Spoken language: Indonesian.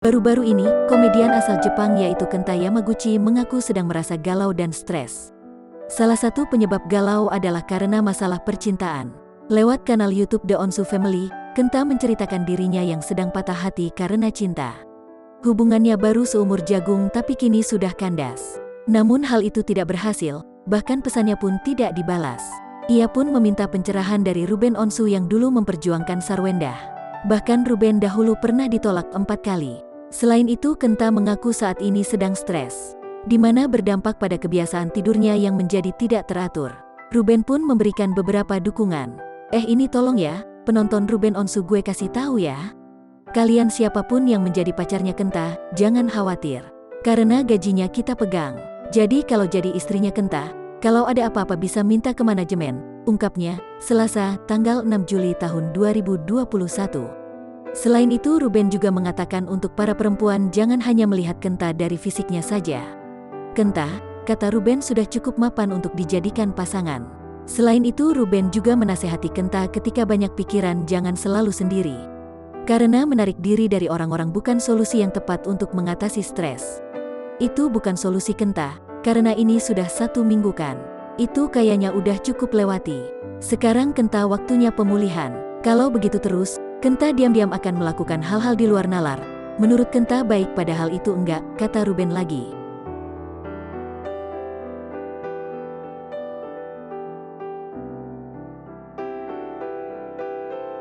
Baru-baru ini, komedian asal Jepang yaitu Kenta Yamaguchi mengaku sedang merasa galau dan stres. Salah satu penyebab galau adalah karena masalah percintaan. Lewat kanal YouTube The Onsu Family, Kenta menceritakan dirinya yang sedang patah hati karena cinta. Hubungannya baru seumur jagung tapi kini sudah kandas. Namun hal itu tidak berhasil, bahkan pesannya pun tidak dibalas. Ia pun meminta pencerahan dari Ruben Onsu yang dulu memperjuangkan Sarwendah. Bahkan Ruben dahulu pernah ditolak 4 kali. Selain itu, Kenta mengaku saat ini sedang stres, di mana berdampak pada kebiasaan tidurnya yang menjadi tidak teratur. Ruben pun memberikan beberapa dukungan. Ini tolong ya, penonton Ruben Onsu, gue kasih tahu ya. Kalian siapapun yang menjadi pacarnya Kenta, jangan khawatir. Karena gajinya kita pegang. Jadi kalau jadi istrinya Kenta, kalau ada apa-apa bisa minta ke manajemen, ungkapnya, Selasa, tanggal 6 Juli tahun 2021. Selain itu, Ruben juga mengatakan untuk para perempuan jangan hanya melihat Kenta dari fisiknya saja. Kenta, kata Ruben, sudah cukup mapan untuk dijadikan pasangan. Selain itu, Ruben juga menasehati Kenta ketika banyak pikiran jangan selalu sendiri. Karena menarik diri dari orang-orang bukan solusi yang tepat untuk mengatasi stres. Itu bukan solusi Kenta, karena ini sudah 1 minggu kan. Itu kayaknya udah cukup lewati. Sekarang Kenta waktunya pemulihan. Kalau begitu terus, Kenta diam-diam akan melakukan hal-hal di luar nalar. Menurut Kenta baik padahal itu enggak, kata Ruben lagi.